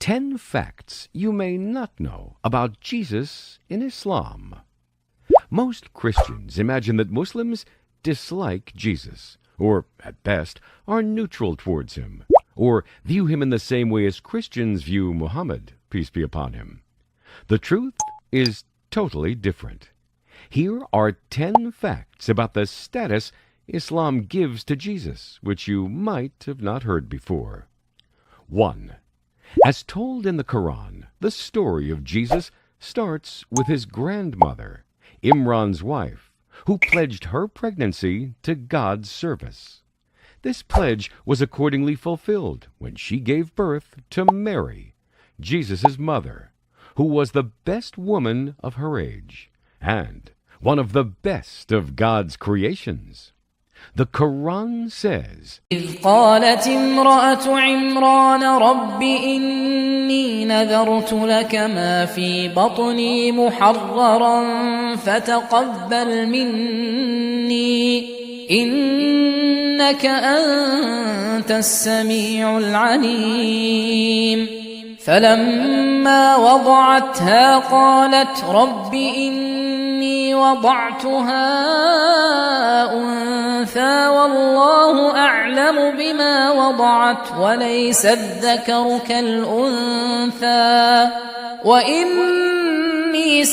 10 facts you may not know about Jesus in Islam. Most Christians imagine that Muslims dislike Jesus, or, at best, are neutral towards him, or view him in the same way as Christians view Muhammad, peace be upon him. The truth is totally different. Here are 10 facts about the status Islam gives to Jesus, which you might have not heard before. 1. As told in the Quran, the story of Jesus starts with his grandmother, Imran's wife, who pledged her pregnancy to God's service. This pledge was accordingly fulfilled when she gave birth to Mary, Jesus' mother, who was the best woman of her age, and one of the best of God's creations. The Quran says, إذ قالت امرأة عمران رب إني نذرت لك ما في بطني محررا فتقبل مني إنك أنت السميع العليم فلما وضعتها قالت رب إني وضعتها أنثى والله أعلم بما وضعت وليس الذكر كالأنثى وإني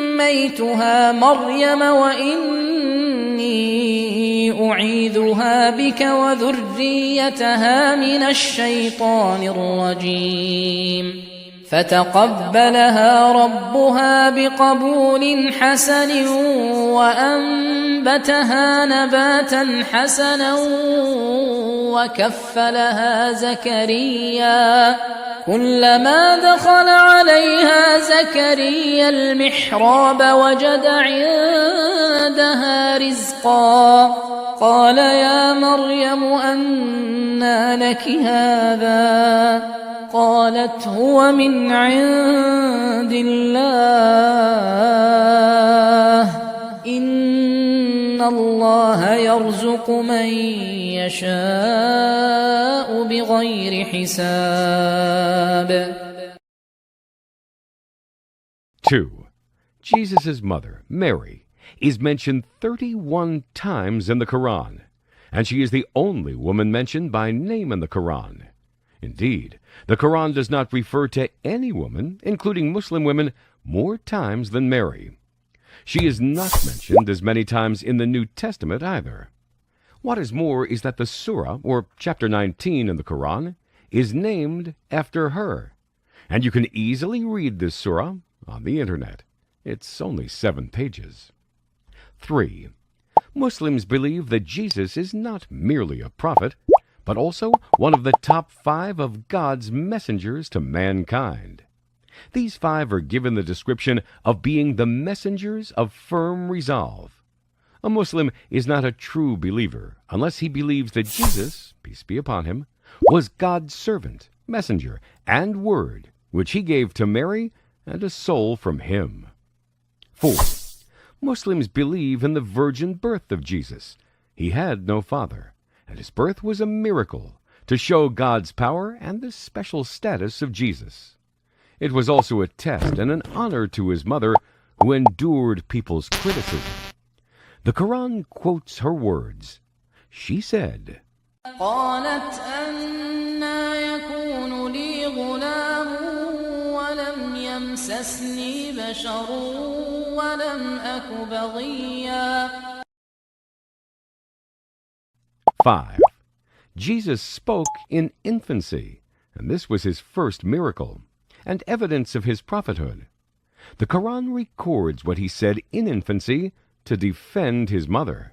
سميتها مريم وإني أعيذها بك وذريتها من الشيطان الرجيم فتقبلها ربها بقبول حسن وأنبتها نباتا حسنا وكفلها زكريا كلما دخل عليها زكريا المحراب وجد عندها رزقا قال يا مريم أنى لك هذا قالت هو من عند الله إن الله يرزق من يشاء بغير حساب. 2. Jesus' mother, Mary, is mentioned 31 times in the Quran, and she is the only woman mentioned by name in the Quran. Indeed, the Quran does not refer to any woman, including Muslim women, more times than Mary. She is not mentioned as many times in the New Testament either. What is more is that the surah, or chapter 19 in the Quran, is named after her, and you can easily read this surah on the internet. It's only 7 pages. 3. Muslims believe that Jesus is not merely a prophet, but also one of the top 5 of God's messengers to mankind. These 5 are given the description of being the messengers of firm resolve. A Muslim is not a true believer unless he believes that Jesus, peace be upon him, was God's servant, messenger, and word, which he gave to Mary and a soul from him. 4. Muslims believe in the virgin birth of Jesus. He had no father, and his birth was a miracle to show God's power and the special status of Jesus. It was also a test and an honor to his mother, who endured people's criticism. The Quran quotes her words. She said, قالت أنى يكون لي غلام ولم يمسسني بشر ولم أك بغيا. 5. Jesus spoke in infancy, and this was his first miracle, and evidence of his prophethood. The Quran records what he said in infancy to defend his mother.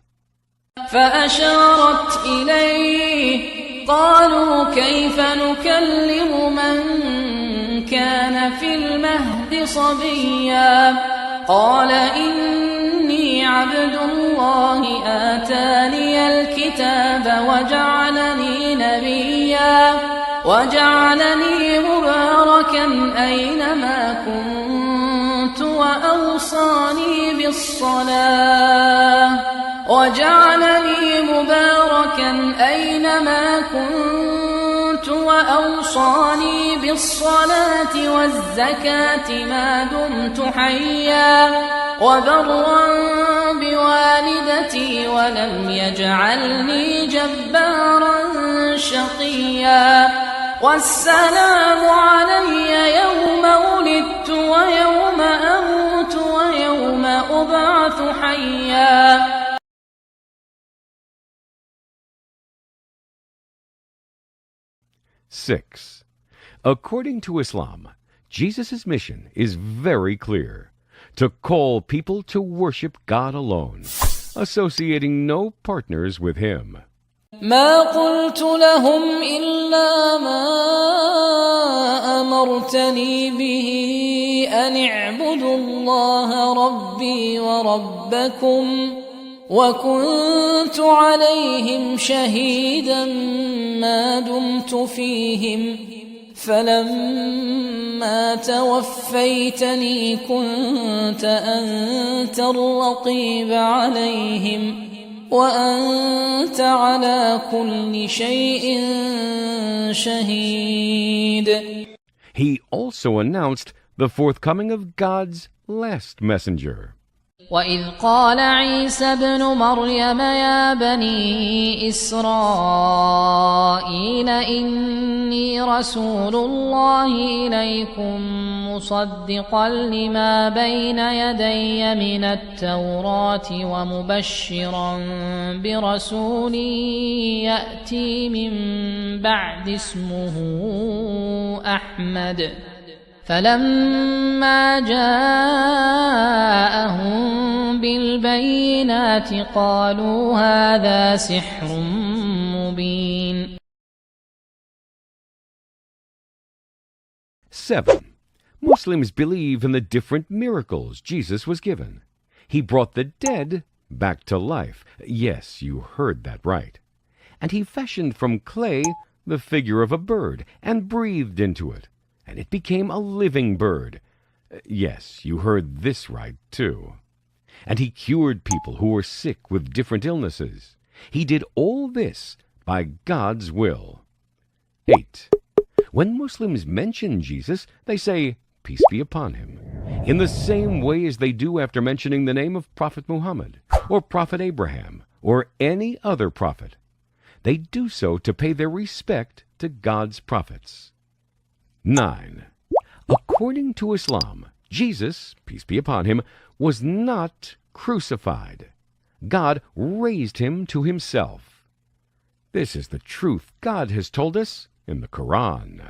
فأشارت إليه قالوا كيف نكلم من كان في المهد صبيا قال إني عبد الله آتاني الكتاب وجعلني نبيا وجعلني مباركا أينما كنت وأوصاني بالصلاة وأوصاني بالصلاة والزكاة ما دمت حيا وبرا بوالدتي ولم يجعلني جبارا شقيا والسلام علي يوم ولدت ويوم أموت ويوم أبعث حيا. 6. According to Islam, Jesus' mission is very clear: to call people to worship God alone, associating no partners with Him. ما قلت لهم إلا ما أمرتني به أن اعبدوا الله ربي وربكم وكنت عليهم شهيدا ما دمت فيهم فلما توفيتني كنت أنت الرقيب عليهم وأنت على كل شيء شهيد. He also announced the forthcoming of God's last messenger. وإذ قال عيسى ابن مريم يا بني إسرائيل إني رسول الله إليكم مصدقا لما بين يدي من التوراة ومبشرا برسول يأتي من بعد اسمه أحمد فلما جاءهم بالبينات قالوا هذا سحر مبين. 7. Muslims believe in the different miracles Jesus was given. He brought the dead back to life. Yes, you heard that right. And he fashioned from clay the figure of a bird and breathed into it, and it became a living bird. Yes, you heard this right, too. And he cured people who were sick with different illnesses. He did all this by God's will. 8. When Muslims mention Jesus, they say, "Peace be upon him," in the same way as they do after mentioning the name of Prophet Muhammad, or Prophet Abraham, or any other prophet. They do so to pay their respect to God's prophets. 9. According to Islam, Jesus, peace be upon him, was not crucified. God raised him to himself. This is the truth God has told us in the Quran.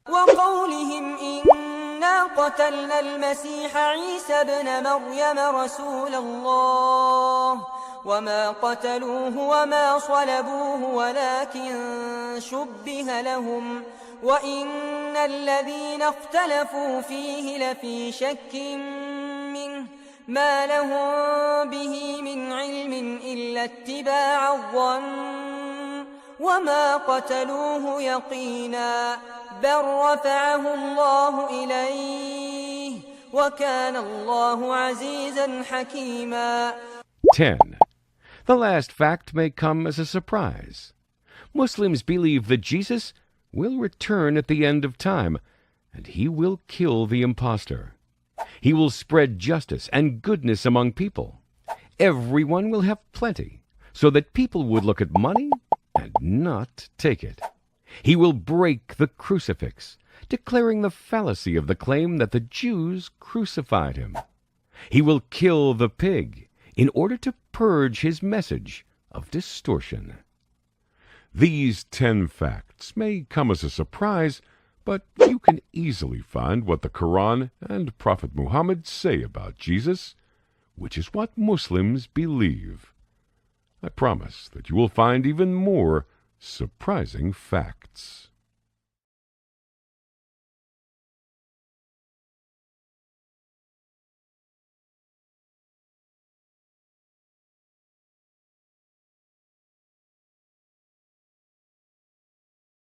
وقولهم إنا قتلنا المسيح عيسى ابن مريم رسول الله وما قتلوه وما صلبوه ولكن شبه لهم وإن الذين اختلفوا فيه لفي شك منه ما لهم به من علم إلا اتباع الظن وما قتلوه يقينا بل رفعه الله إليه وكان الله عزيزا حكيما. 10. The last fact may come as a surprise. Muslims believe that Jesus will return at the end of time, and he will kill the impostor. He will spread justice and goodness among people. Everyone will have plenty, so that people would look at money and not take it. He will break the crucifix, declaring the fallacy of the claim that the Jews crucified him. He will kill the pig in order to purge his message of distortion. These 10 facts may come as a surprise, but you can easily find what the Quran and Prophet Muhammad say about Jesus, which is what Muslims believe. I promise that you will find even more surprising facts.